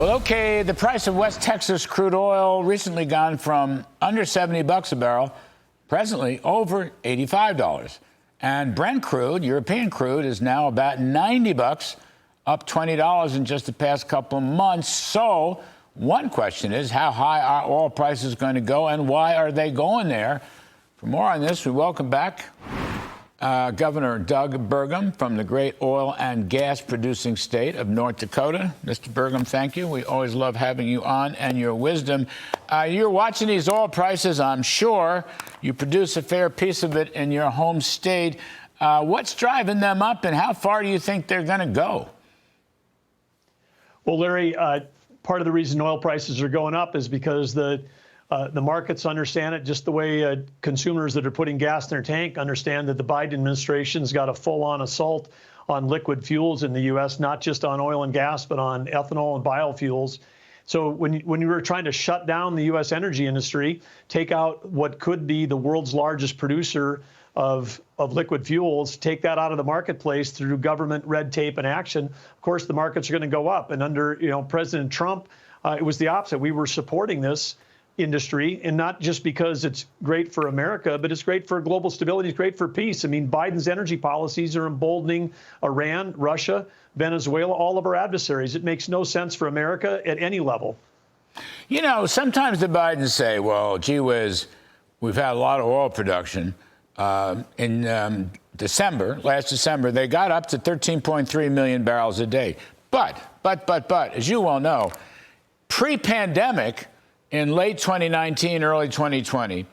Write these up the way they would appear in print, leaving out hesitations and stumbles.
Well, okay, the price of West Texas crude oil recently gone from under $70 a barrel, presently over $85. And Brent crude, European crude, is now about $90, up $20 in just the past couple of months. So one question is, how high are oil prices going to go, and why are they going there? For more on this, we welcome back Governor Doug Burgum from the great oil and gas producing state of North Dakota. Mr. Burgum, thank you. We always love having you on and your wisdom. You're watching these oil prices, I'm sure. You produce a fair piece of it in your home state. What's driving them up, and how far do you think they're going to go? Well, Larry, part of the reason oil prices are going up is because the markets understand it, just the way consumers that are putting gas in their tank understand that the Biden administration's got a full-on assault on liquid fuels in the U.S., not just on oil and gas, but on ethanol and biofuels. So when you were trying to shut down the U.S. energy industry, take out what could be the world's largest producer of liquid fuels, take that out of the marketplace through government red tape and action, of course, the markets are going to go up. And under President Trump, it was the opposite. We were supporting this industry, and not just because it's great for America, but it's great for global stability, it's great for peace. I mean, Biden's energy policies are emboldening Iran, Russia, Venezuela, all of our adversaries. It makes no sense for America at any level. You know, sometimes the Bidens say, well, gee whiz, we've had a lot of oil production. In last December, they got up to 13.3 million barrels a day. But, as you well know, pre-pandemic, in late 2019, early 2020,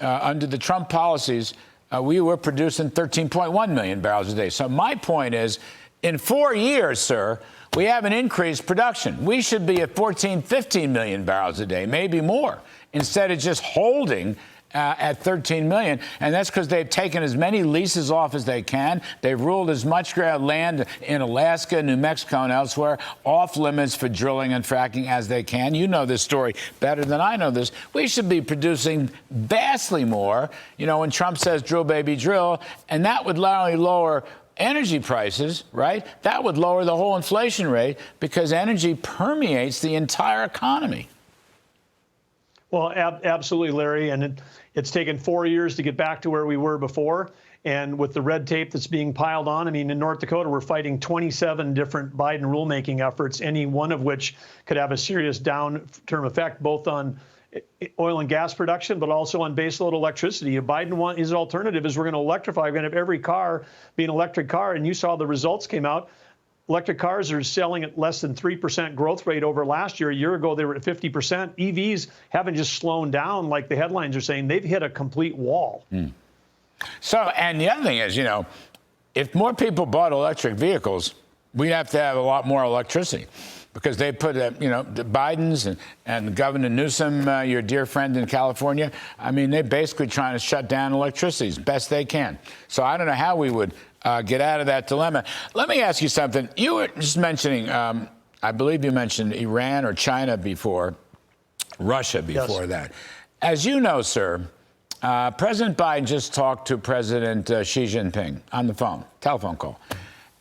under the Trump policies, we were producing 13.1 million barrels a day. So my point is, in 4 years, sir, we haven't increased production. We should be at 14, 15 million barrels a day, maybe more, instead of just holding at 13 million. And that's because they've taken as many leases off as they can. They've ruled as much land in Alaska, New Mexico, and elsewhere off limits for drilling and fracking as they can. You know this story better than I know this. We should be producing vastly more, when Trump says drill, baby, drill, and that would not only lower energy prices, right? That would lower the whole inflation rate because energy permeates the entire economy. Well, absolutely, Larry. And it's taken 4 years to get back to where we were before. And with the red tape that's being piled on, I mean, in North Dakota, we're fighting 27 different Biden rulemaking efforts, any one of which could have a serious down-term effect, both on oil and gas production, but also on baseload electricity. His alternative is we're going to electrify. We're going to have every car be an electric car. And you saw the results came out. Electric cars are selling at less than 3% growth rate over last year. A year ago, they were at 50%. EVs haven't just slowed down like the headlines are saying. They've hit a complete wall. So, and the other thing is, if more people bought electric vehicles, we'd have to have a lot more electricity because they put, the Bidens and Governor Newsom, your dear friend in California, I mean, they're basically trying to shut down electricity as best they can. So I don't know how we would get out of that dilemma. Let me ask you something. You were just mentioning, I believe you mentioned Iran or China before, Russia before that. As you know, sir, President Biden just talked to President Xi Jinping on the phone, telephone call.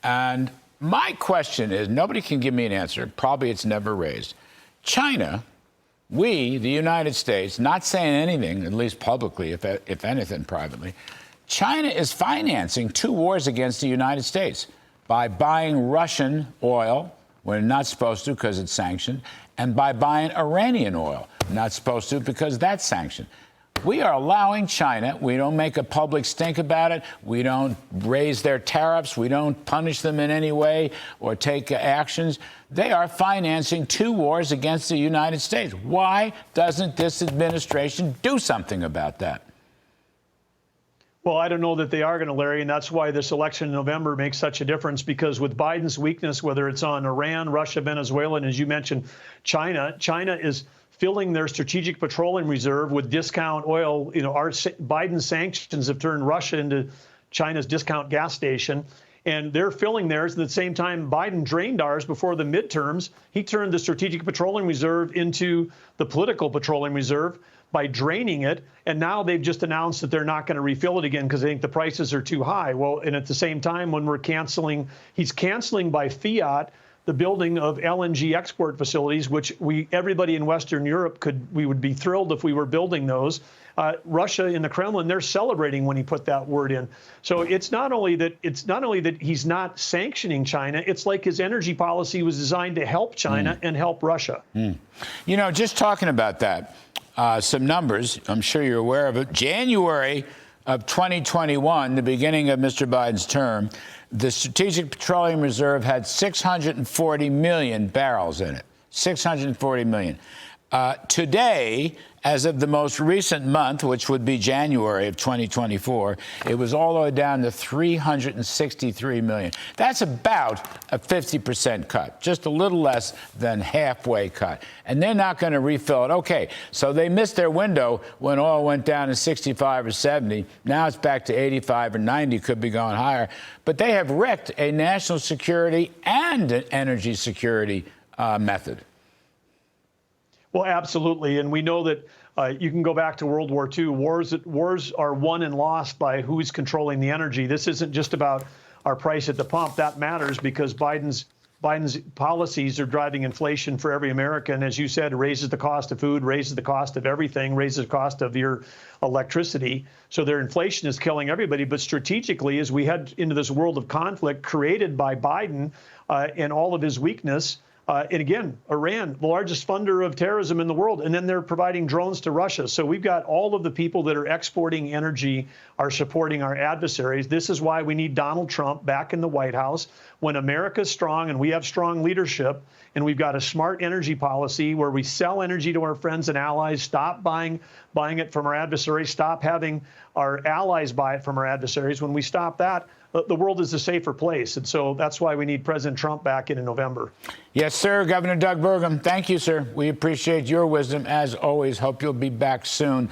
And my question is, nobody can give me an answer. Probably it's never raised. China, we, the United States, not saying anything, at least publicly, if anything privately, China is financing 2 wars against the United States by buying Russian oil, when they're not supposed to because it's sanctioned, and by buying Iranian oil, not supposed to because that's sanctioned. We are allowing China. We don't make a public stink about it. We don't raise their tariffs. We don't punish them in any way or take actions. They are financing 2 wars against the United States. Why doesn't this administration do something about that? Well, I don't know that they are going to, Larry, and that's why this election in November makes such a difference, because with Biden's weakness, whether it's on Iran, Russia, Venezuela, and as you mentioned, China is filling their strategic petroleum reserve with discount oil. Biden's sanctions have turned Russia into China's discount gas station, and they're filling theirs. At the same time, Biden drained ours before the midterms. He turned the strategic petroleum reserve into the political petroleum reserve by draining it. And now they've just announced that they're not going to refill it again because they think the prices are too high. Well, and at the same time, when he's canceling by fiat the building of LNG export facilities, which everybody in Western Europe we would be thrilled if we were building those. Russia in the Kremlin, they're celebrating when he put that word in. So it's not only that he's not sanctioning China, it's like his energy policy was designed to help China and help Russia. You know, just talking about that, some numbers, I'm sure you're aware of it. January of 2021, the beginning of Mr. Biden's term, the Strategic Petroleum Reserve had 640 million barrels in it. 640 million. Today, as of the most recent month, which would be January of 2024, it was all the way down to 363 million. That's about a 50% cut, just a little less than halfway cut. And they're not going to refill it. Okay, so they missed their window when oil went down to 65 or 70. Now it's back to 85 or 90, could be going higher. But they have wrecked a national security and an energy security method. Well, absolutely. And we know that you can go back to World War II. Wars are won and lost by who's controlling the energy. This isn't just about our price at the pump. That matters because Biden's policies are driving inflation for every American. As you said, raises the cost of food, raises the cost of everything, raises the cost of your electricity. So their inflation is killing everybody. But strategically, as we head into this world of conflict created by Biden and all of his weakness, and again, Iran, the largest funder of terrorism in the world, and then they're providing drones to Russia. So we've got all of the people that are exporting energy are supporting our adversaries. This is why we need Donald Trump back in the White House. When America's strong and we have strong leadership and we've got a smart energy policy where we sell energy to our friends and allies, stop buying it from our adversaries, stop having our allies buy it from our adversaries. When we stop that, the world is a safer place. And so that's why we need President Trump back in November. Yes, sir. Governor Doug Burgum, thank you, sir. We appreciate your wisdom as always. Hope you'll be back soon.